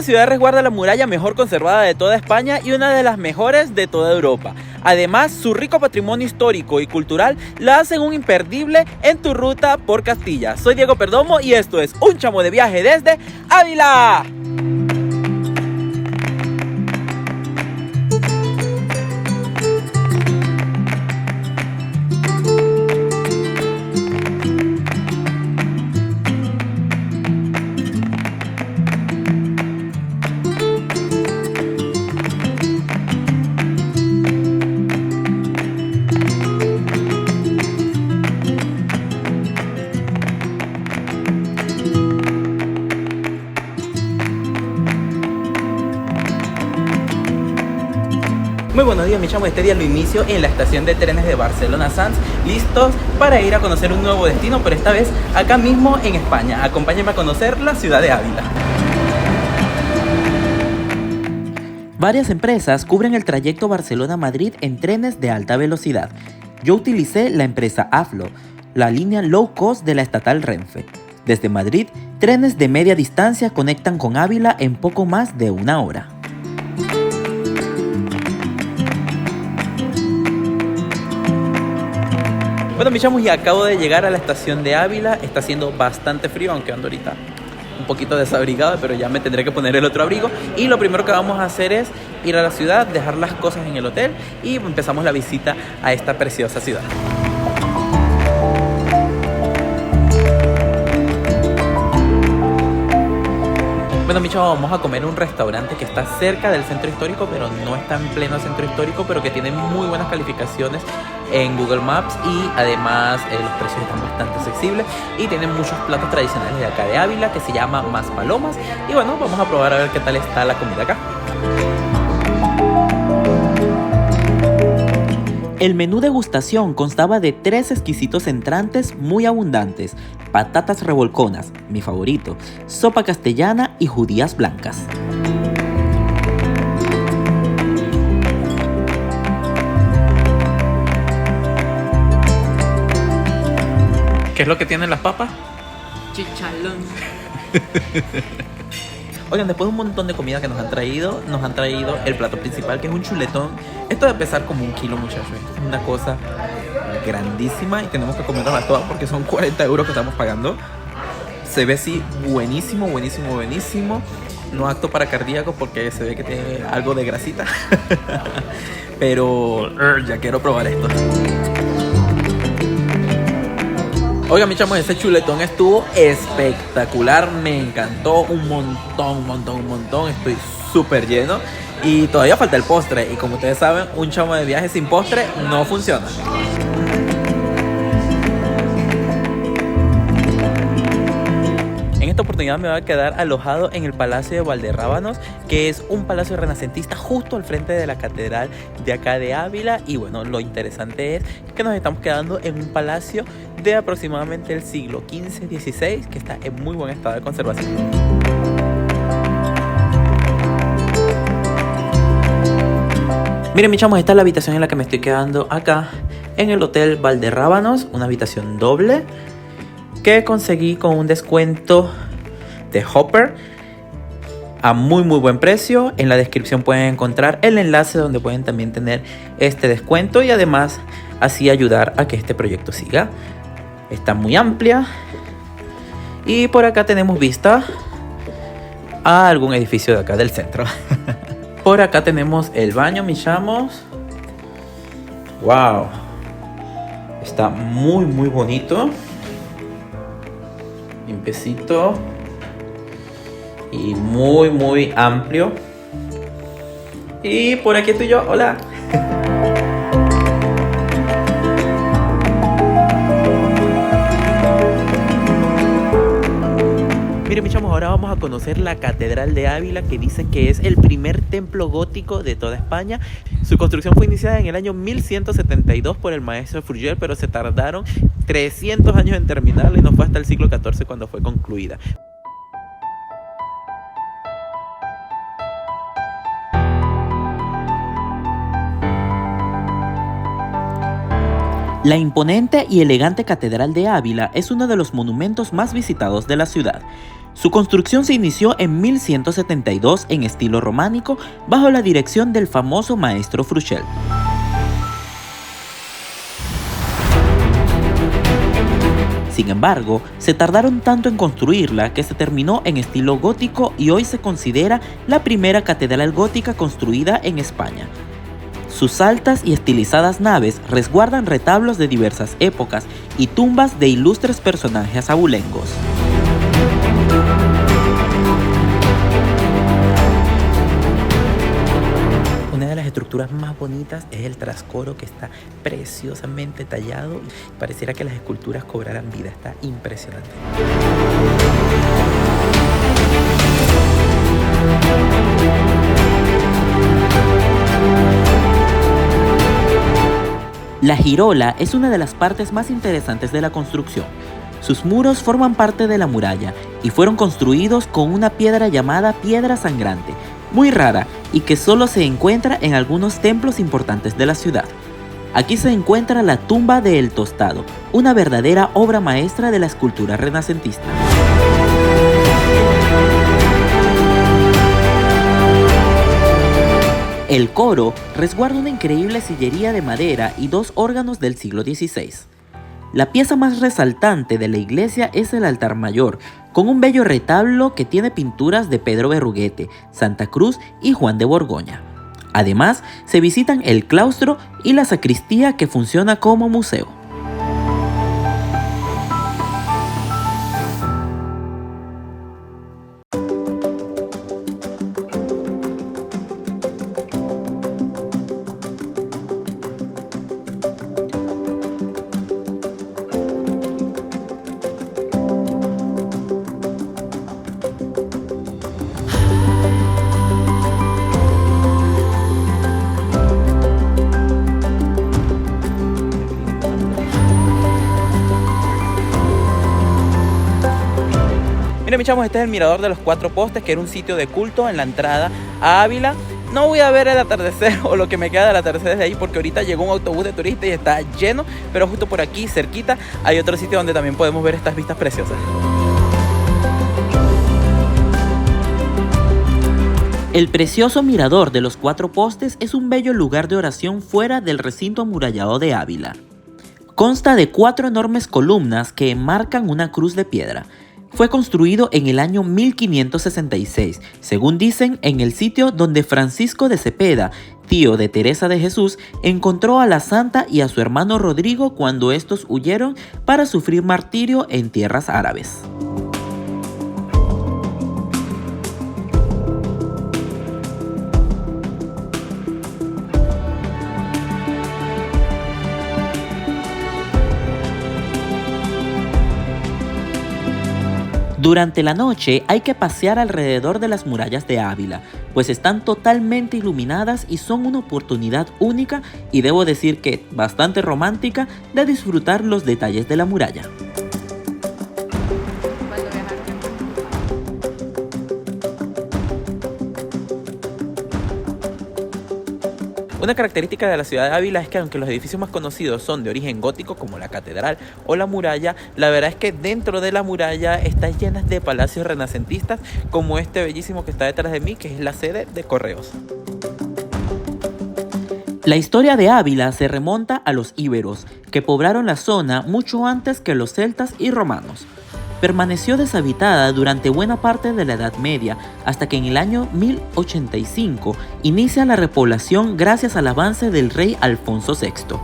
ciudad resguarda la muralla mejor conservada de toda España y una de las mejores de toda Europa. Además, su rico patrimonio histórico y cultural la hacen un imperdible en tu ruta por Castilla. Soy Diego Perdomo y esto es Un Chamo de Viaje desde Ávila. Muy buenos días, mi chamo. Este día lo inicio en la estación de trenes de Barcelona Sants, listos para ir a conocer un nuevo destino, pero esta vez acá mismo en España. Acompáñenme a conocer la ciudad de Ávila. Varias empresas cubren el trayecto Barcelona-Madrid en trenes de alta velocidad. Yo utilicé la empresa AFLO, la línea low cost de la estatal Renfe. Desde Madrid, trenes de media distancia conectan con Ávila en poco más de una hora. Bueno, mis chamos, y acabo de llegar a la estación de Ávila. Está haciendo bastante frío, aunque ando ahorita un poquito desabrigado, pero ya me tendré que poner el otro abrigo. Y lo primero que vamos a hacer es ir a la ciudad, dejar las cosas en el hotel y empezamos la visita a esta preciosa ciudad. Bueno, mi chavo, vamos a comer en un restaurante que está cerca del centro histórico, pero no está en pleno centro histórico, pero que tiene muy buenas calificaciones en Google Maps y además los precios están bastante accesibles y tienen muchos platos tradicionales de acá de Ávila que se llama Más Palomas. Y bueno, vamos a probar a ver qué tal está la comida acá. El menú degustación constaba de 3 exquisitos entrantes muy abundantes: patatas revolconas, mi favorito, sopa castellana y judías blancas. ¿Qué es lo que tienen las papas? Chichalón. Oigan, después de un montón de comida que nos han traído el plato principal, que es un chuletón. Esto debe pesar como 1 kilo, muchachos. Es una cosa grandísima y tenemos que comerlas todas porque son 40 euros que estamos pagando. Se ve así buenísimo, buenísimo, buenísimo. No apto para cardíacos porque se ve que tiene algo de grasita. Pero ya quiero probar esto. Oigan, mi chamos, ese chuletón estuvo espectacular. Me encantó un montón. Estoy súper lleno. Y todavía falta el postre. Y como ustedes saben, un chamo de viaje sin postre no funciona. En esta oportunidad me voy a quedar alojado en el Palacio de Valderrábanos, que es un palacio renacentista justo al frente de la catedral de acá de Ávila. Y bueno, lo interesante es que nos estamos quedando en un palacio de aproximadamente el siglo XV-XVI, que está en muy buen estado de conservación. Miren, mi chamos, esta es la habitación en la que me estoy quedando acá en el Hotel Valderrábanos, una habitación doble que conseguí con un descuento de Hopper a muy buen precio. En la descripción pueden encontrar el enlace donde pueden también tener este descuento y además así ayudar a que este proyecto siga. Está muy amplia y por acá tenemos vista a algún edificio de acá del centro. Por acá tenemos el baño, mis chamos. Wow, está muy bonito, limpiecito y muy amplio. Y por aquí estoy yo. Hola. Miren, mis chamos, ahora vamos a conocer la Catedral de Ávila, que dicen que es el primer templo gótico de toda España. Su construcción fue iniciada en el año 1172 por el maestro Fourrier, pero se tardaron 300 años en terminarla y no fue hasta el siglo XIV cuando fue concluida. La imponente y elegante Catedral de Ávila es uno de los monumentos más visitados de la ciudad. Su construcción se inició en 1172 en estilo románico bajo la dirección del famoso maestro Fruchel. Sin embargo, se tardaron tanto en construirla que se terminó en estilo gótico y hoy se considera la primera catedral gótica construida en España. Sus altas y estilizadas naves resguardan retablos de diversas épocas y tumbas de ilustres personajes abulengos. Una de las estructuras más bonitas es el trascoro, que está preciosamente tallado. Pareciera que las esculturas cobraran vida, está impresionante. La girola es una de las partes más interesantes de la construcción. Sus muros forman parte de la muralla y fueron construidos con una piedra llamada piedra sangrante, muy rara y que solo se encuentra en algunos templos importantes de la ciudad. Aquí se encuentra la tumba de El Tostado, una verdadera obra maestra de la escultura renacentista. El coro resguarda una increíble sillería de madera y dos órganos del siglo XVI. La pieza más resaltante de la iglesia es el altar mayor, con un bello retablo que tiene pinturas de Pedro Berruguete, Santa Cruz y Juan de Borgoña. Además, se visitan el claustro y la sacristía, que funciona como museo. Miren, mis chamos, este es el Mirador de los Cuatro Postes, que era un sitio de culto en la entrada a Ávila. No voy a ver el atardecer o lo que me queda del atardecer desde ahí, porque ahorita llegó un autobús de turistas y está lleno, pero justo por aquí, cerquita, hay otro sitio donde también podemos ver estas vistas preciosas. El precioso Mirador de los Cuatro Postes es un bello lugar de oración fuera del recinto amurallado de Ávila. Consta de 4 enormes columnas que enmarcan una cruz de piedra. Fue construido en el año 1566, según dicen, en el sitio donde Francisco de Cepeda, tío de Teresa de Jesús, encontró a la santa y a su hermano Rodrigo cuando estos huyeron para sufrir martirio en tierras árabes. Durante la noche hay que pasear alrededor de las murallas de Ávila, pues están totalmente iluminadas y son una oportunidad única, y debo decir que bastante romántica, de disfrutar los detalles de la muralla. Una característica de la ciudad de Ávila es que, aunque los edificios más conocidos son de origen gótico, como la catedral o la muralla, la verdad es que dentro de la muralla está llena de palacios renacentistas, como este bellísimo que está detrás de mí, que es la sede de Correos. La historia de Ávila se remonta a los íberos, que poblaron la zona mucho antes que los celtas y romanos. Permaneció deshabitada durante buena parte de la Edad Media, hasta que en el año 1085 inicia la repoblación gracias al avance del rey Alfonso VI.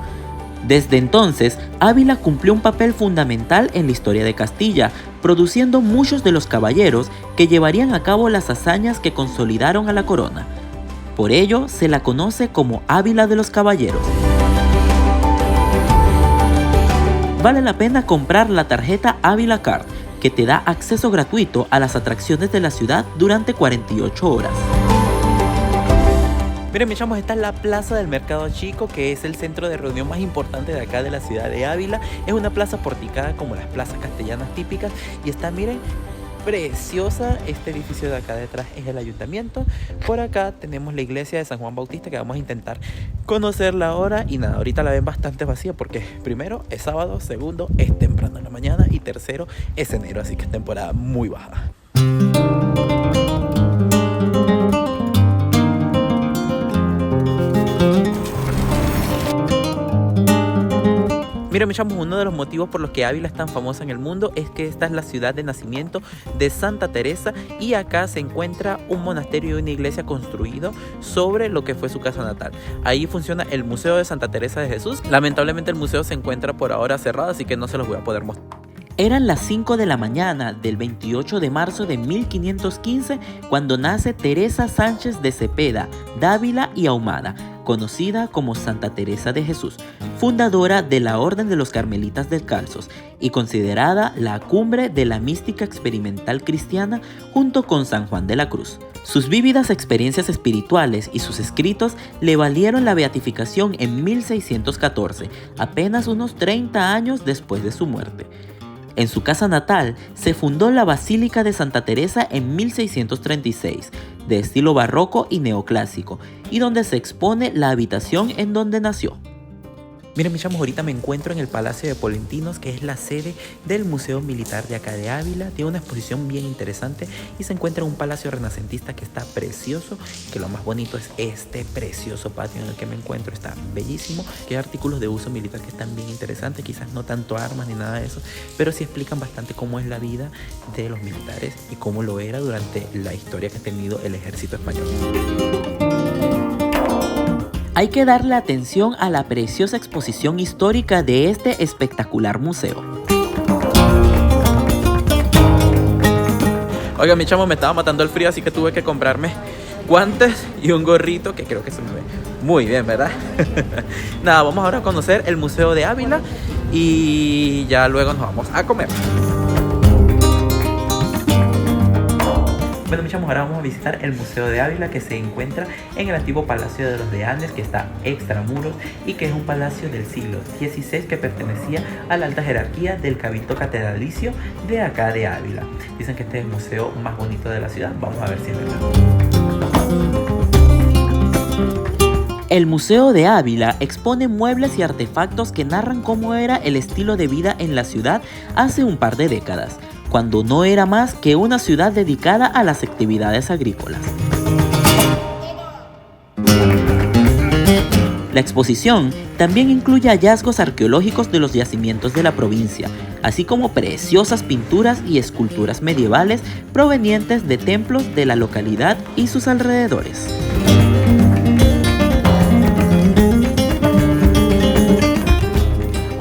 Desde entonces, Ávila cumplió un papel fundamental en la historia de Castilla, produciendo muchos de los caballeros que llevarían a cabo las hazañas que consolidaron a la corona. Por ello, se la conoce como Ávila de los Caballeros. Vale la pena comprar la tarjeta Ávila Card, que te da acceso gratuito a las atracciones de la ciudad durante 48 horas. Miren, mis chamos, esta es la plaza del Mercado Chico, que es el centro de reunión más importante de acá de la ciudad de Ávila. Es una plaza porticada como las plazas castellanas típicas y está, miren, preciosa. Este edificio de acá detrás es el ayuntamiento. Por acá tenemos la iglesia de San Juan Bautista, que vamos a intentar conocerla ahora. Y nada, ahorita la ven bastante vacía porque primero es sábado, segundo es temprano en la mañana y tercero es enero, así que es temporada muy baja. Mira, mis chamos, uno de los motivos por los que Ávila es tan famosa en el mundo es que esta es la ciudad de nacimiento de Santa Teresa y acá se encuentra un monasterio y una iglesia construido sobre lo que fue su casa natal. Ahí funciona el Museo de Santa Teresa de Jesús. Lamentablemente el museo se encuentra por ahora cerrado, así que no se los voy a poder mostrar. Eran las 5 de la mañana del 28 de marzo de 1515 cuando nace Teresa Sánchez de Cepeda, Dávila y Ahumada, conocida como Santa Teresa de Jesús, fundadora de la Orden de los Carmelitas Descalzos y considerada la cumbre de la mística experimental cristiana junto con San Juan de la Cruz. Sus vívidas experiencias espirituales y sus escritos le valieron la beatificación en 1614, apenas unos 30 años después de su muerte. En su casa natal se fundó la Basílica de Santa Teresa en 1636, de estilo barroco y neoclásico, y donde se expone la habitación en donde nació. Miren, mis chamos, ahorita me encuentro en el Palacio de Polentinos, que es la sede del Museo Militar de acá de Ávila. Tiene una exposición bien interesante y se encuentra en un palacio renacentista que está precioso, que lo más bonito es este precioso patio en el que me encuentro. Está bellísimo, que hay artículos de uso militar que están bien interesantes, quizás no tanto armas ni nada de eso, pero sí explican bastante cómo es la vida de los militares y cómo lo era durante la historia que ha tenido el ejército español. Hay que darle atención a la preciosa exposición histórica de este espectacular museo. Oiga, mi chamo, me estaba matando el frío, así que tuve que comprarme guantes y un gorrito que creo que se me ve muy bien, ¿verdad? Nada, vamos ahora a conocer el Museo de Ávila y ya luego nos vamos a comer. Bueno, mis chamos, ahora vamos a visitar el Museo de Ávila, que se encuentra en el antiguo Palacio de los de Andes, que está extramuros y que es un palacio del siglo XVI que pertenecía a la alta jerarquía del cabildo catedralicio de acá de Ávila. Dicen que este es el museo más bonito de la ciudad. Vamos a ver si es verdad. El Museo de Ávila expone muebles y artefactos que narran cómo era el estilo de vida en la ciudad hace un par de décadas, cuando no era más que una ciudad dedicada a las actividades agrícolas. La exposición también incluye hallazgos arqueológicos de los yacimientos de la provincia, así como preciosas pinturas y esculturas medievales provenientes de templos de la localidad y sus alrededores.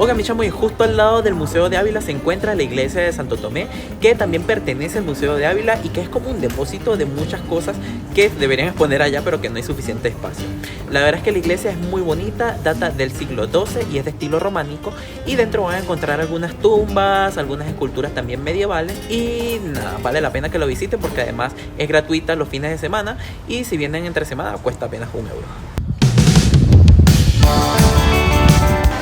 Oiga, mi chamo, y justo al lado del Museo de Ávila se encuentra la iglesia de Santo Tomé, que también pertenece al Museo de Ávila y que es como un depósito de muchas cosas que deberían exponer allá, pero que no hay suficiente espacio. La verdad es que la iglesia es muy bonita, data del siglo XII y es de estilo románico, y dentro van a encontrar algunas tumbas, algunas esculturas también medievales, y nada, vale la pena que lo visiten porque además es gratuita los fines de semana, y si vienen entre semana cuesta apenas €1.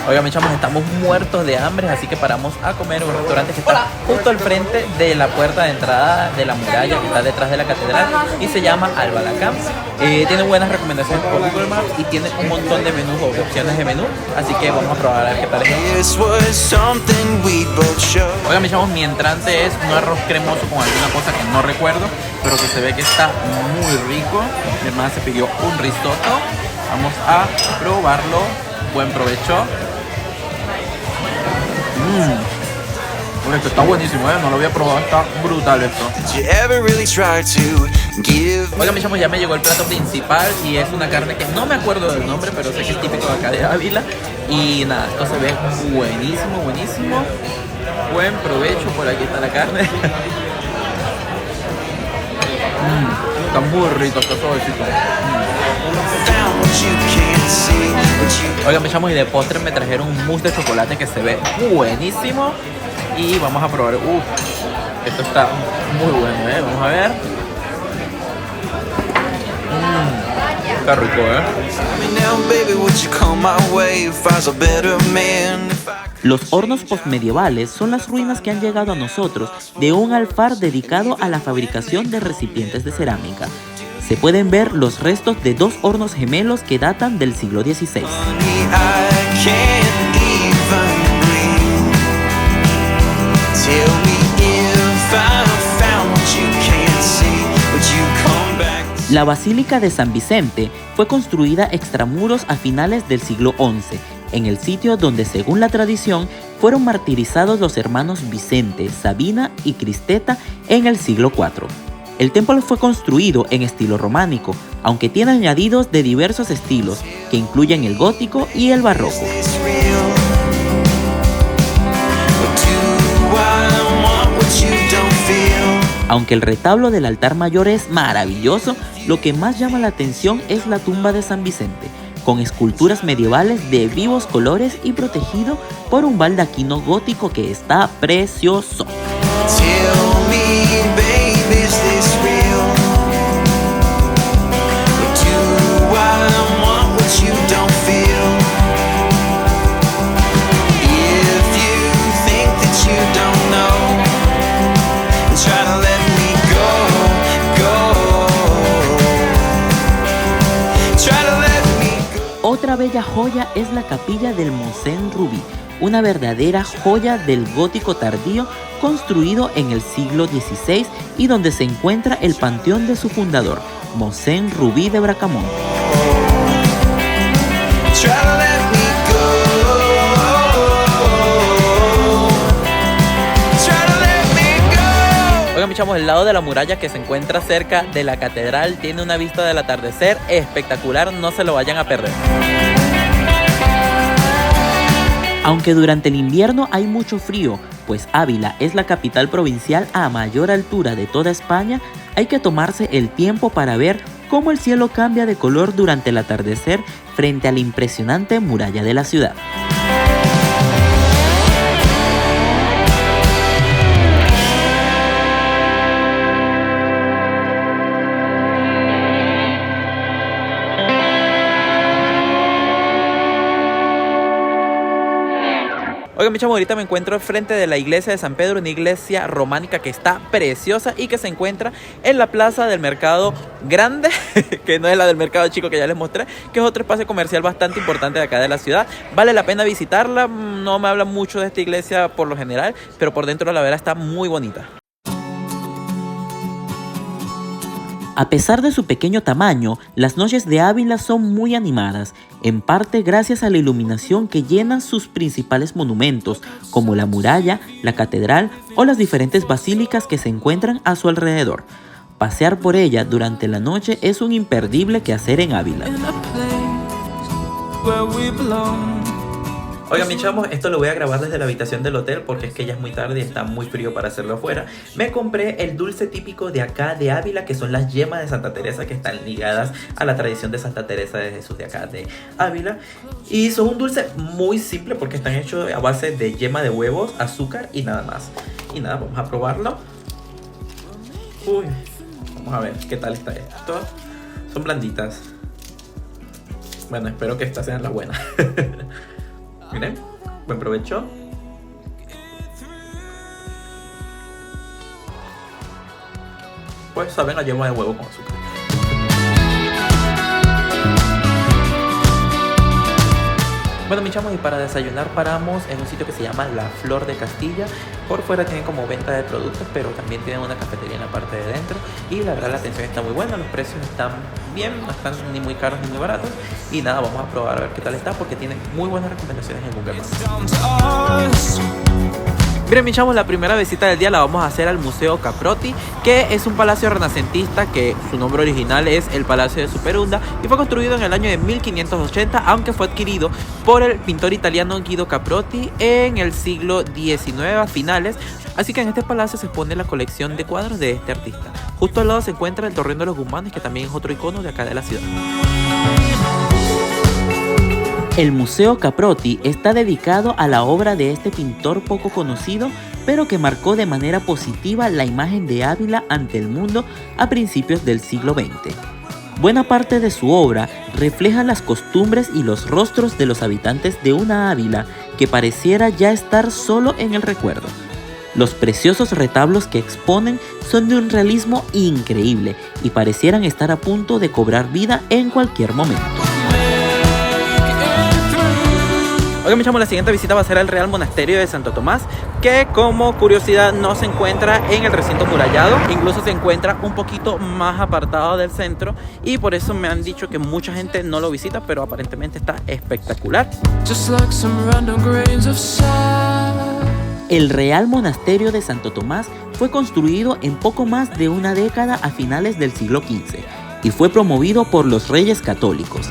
Oigan, mis chamos, estamos muertos de hambre, así que paramos a comer en un restaurante que está justo al frente de la puerta de entrada de la muralla que está detrás de la catedral y se llama Albalacán. Tiene buenas recomendaciones por Google Maps y tiene un montón de menús o opciones de menú, así que vamos a probar a ver qué tal es. Oigan, mis chavos, mi entrante es un arroz cremoso con alguna cosa que no recuerdo, pero que se ve que está muy rico. Mi hermana se pidió un risotto. Vamos a probarlo. Buen provecho. Esto está buenísimo, no lo había probado, está brutal esto. Oigan, mis chavos, ya me llegó el plato principal y es una carne que no me acuerdo del nombre, pero sé que es típico de acá de Ávila. Y nada, esto se ve buenísimo, buenísimo. Buen provecho, por aquí está la carne. Está muy rico, está suavecito. Oigan, me echamos y de postre me trajeron un mousse de chocolate que se ve buenísimo. Y vamos a probar. Esto está muy bueno, vamos a ver. Está rico, Los hornos postmedievales son las ruinas que han llegado a nosotros de un alfar dedicado a la fabricación de recipientes de cerámica. Se pueden ver los restos de 2 hornos gemelos que datan del siglo XVI. Tell me if I found what you can. La Basílica de San Vicente fue construida extramuros a finales del siglo XI, en el sitio donde, según la tradición, fueron martirizados los hermanos Vicente, Sabina y Cristeta en el siglo IV. El templo fue construido en estilo románico, aunque tiene añadidos de diversos estilos, que incluyen el gótico y el barroco. Aunque el retablo del altar mayor es maravilloso, lo que más llama la atención es la tumba de San Vicente, con esculturas medievales de vivos colores y protegido por un baldaquino gótico que está precioso. Otra bella joya es la capilla del Mosén Rubí, una verdadera joya del gótico tardío construido en el siglo XVI y donde se encuentra el panteón de su fundador, Mosén Rubí de Bracamonte. Oigan, mis chamos, el lado de la muralla que se encuentra cerca de la catedral tiene una vista del atardecer espectacular, no se lo vayan a perder. Aunque durante el invierno hay mucho frío, pues Ávila es la capital provincial a mayor altura de toda España, hay que tomarse el tiempo para ver cómo el cielo cambia de color durante el atardecer frente a la impresionante muralla de la ciudad. Oigan, mi chamo, ahorita me encuentro al frente de la iglesia de San Pedro, una iglesia románica que está preciosa y que se encuentra en la plaza del Mercado Grande, que no es la del Mercado Chico que ya les mostré, que es otro espacio comercial bastante importante de acá de la ciudad. Vale la pena visitarla, no me hablan mucho de esta iglesia por lo general, pero por dentro la verdad está muy bonita. A pesar de su pequeño tamaño, las noches de Ávila son muy animadas, en parte gracias a la iluminación que llena sus principales monumentos, como la muralla, la catedral o las diferentes basílicas que se encuentran a su alrededor. Pasear por ella durante la noche es un imperdible quehacer en Ávila. Oigan, mis chamos, esto lo voy a grabar desde la habitación del hotel porque es que ya es muy tarde y está muy frío para hacerlo afuera. Me compré el dulce típico de acá de Ávila, que son las yemas de Santa Teresa, que están ligadas a la tradición de Santa Teresa de Jesús de acá de Ávila. Y son un dulce muy simple porque están hechos a base de yema de huevos, azúcar y nada más. Y nada, vamos a probarlo. Uy, vamos a ver qué tal está esto. Son blanditas. Bueno, espero que estas sean las buenas. Miren, buen provecho. Pues saben a yema de huevo con azúcar. Bueno, mis chamos, y para desayunar paramos en un sitio que se llama La Flor de Castilla. Por fuera tienen como venta de productos, pero también tienen una cafetería en la parte de dentro. Y la verdad la atención está muy buena, los precios están bien, no están ni muy caros ni muy baratos. Y nada, vamos a probar a ver qué tal está porque tienen muy buenas recomendaciones en Google Maps. Miren, mis chavos, la primera visita del día la vamos a hacer al Museo Caprotti, que es un palacio renacentista que su nombre original es el Palacio de Superunda y fue construido en el año de 1580, aunque fue adquirido por el pintor italiano Guido Caprotti en el siglo XIX a finales. Así que en este palacio se expone la colección de cuadros de este artista. Justo al lado se encuentra el Torreón de los Guzmanes, que también es otro icono de acá de la ciudad. El Museo Caprotti está dedicado a la obra de este pintor poco conocido, pero que marcó de manera positiva la imagen de Ávila ante el mundo a principios del siglo XX. Buena parte de su obra refleja las costumbres y los rostros de los habitantes de una Ávila que pareciera ya estar solo en el recuerdo. Los preciosos retablos que exponen son de un realismo increíble y parecieran estar a punto de cobrar vida en cualquier momento. Ok, mis chamos, la siguiente visita va a ser al Real Monasterio de Santo Tomás, que como curiosidad no se encuentra en el recinto murallado, incluso se encuentra un poquito más apartado del centro, y por eso me han dicho que mucha gente no lo visita, pero aparentemente está espectacular. El Real Monasterio de Santo Tomás fue construido en poco más de una década a finales del siglo XV y fue promovido por los Reyes Católicos.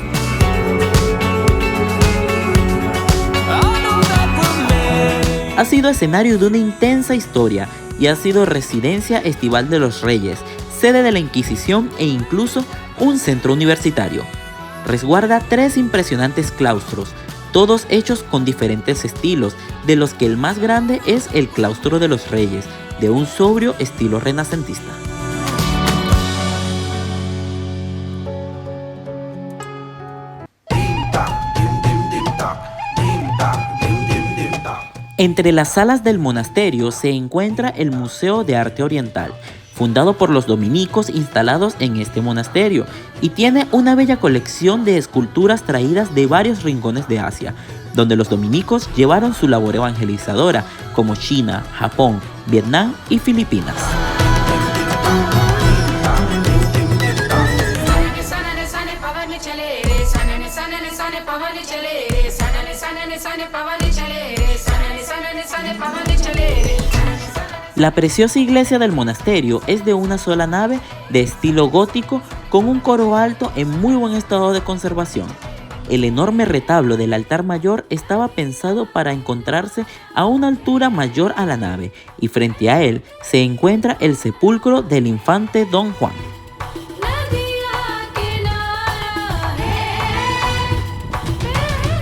Ha sido escenario de una intensa historia y ha sido residencia estival de los reyes, sede de la Inquisición e incluso un centro universitario. Resguarda 3 impresionantes claustros, todos hechos con diferentes estilos, de los que el más grande es el Claustro de los Reyes, de un sobrio estilo renacentista. Entre las salas del monasterio se encuentra el Museo de Arte Oriental, fundado por los dominicos instalados en este monasterio, y tiene una bella colección de esculturas traídas de varios rincones de Asia, donde los dominicos llevaron su labor evangelizadora, como China, Japón, Vietnam y Filipinas. La preciosa iglesia del monasterio es de una sola nave de estilo gótico con un coro alto en muy buen estado de conservación. El enorme retablo del altar mayor estaba pensado para encontrarse a una altura mayor a la nave y frente a él se encuentra el sepulcro del infante Don Juan.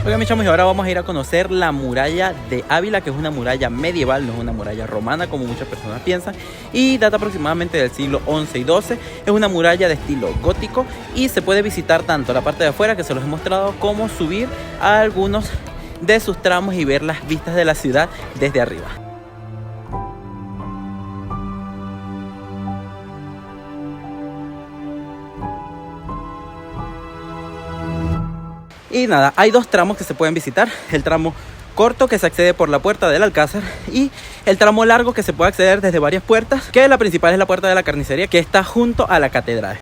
Oigan, mis chamos, y ahora vamos a ir a conocer la muralla de Ávila, que es una muralla medieval, no es una muralla romana como muchas personas piensan, y data aproximadamente del siglo XI y XII. Es una muralla de estilo gótico y se puede visitar tanto la parte de afuera, que se los he mostrado, como subir a algunos de sus tramos y ver las vistas de la ciudad desde arriba. Y nada, hay 2 tramos que se pueden visitar: el tramo corto, que se accede por la puerta del Alcázar, y el tramo largo, que se puede acceder desde varias puertas, que la principal es la puerta de la carnicería, que está junto a la catedral.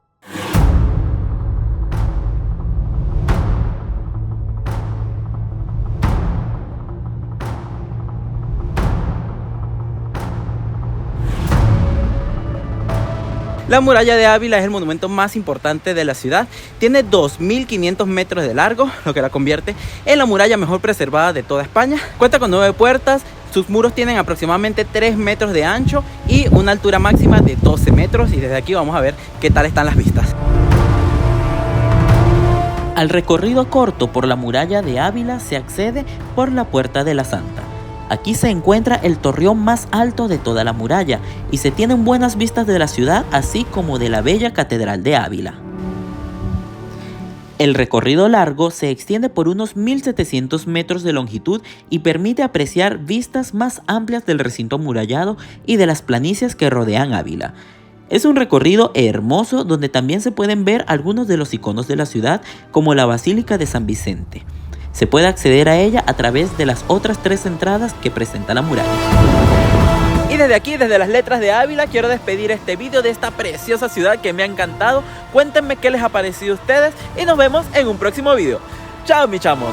La muralla de Ávila es el monumento más importante de la ciudad. Tiene 2.500 metros de largo, lo que la convierte en la muralla mejor preservada de toda España. Cuenta con 9 puertas, sus muros tienen aproximadamente 3 metros de ancho y una altura máxima de 12 metros. Y desde aquí vamos a ver qué tal están las vistas. Al recorrido corto por la muralla de Ávila se accede por la Puerta de la Santa. Aquí se encuentra el torreón más alto de toda la muralla y se tienen buenas vistas de la ciudad, así como de la bella Catedral de Ávila. El recorrido largo se extiende por unos 1.700 metros de longitud y permite apreciar vistas más amplias del recinto amurallado y de las planicies que rodean Ávila. Es un recorrido hermoso donde también se pueden ver algunos de los iconos de la ciudad, como la Basílica de San Vicente. Se puede acceder a ella a través de las otras 3 entradas que presenta la muralla. Y desde aquí, desde las letras de Ávila, quiero despedir este vídeo de esta preciosa ciudad que me ha encantado. Cuéntenme qué les ha parecido a ustedes y nos vemos en un próximo vídeo. ¡Chao, mis chamos!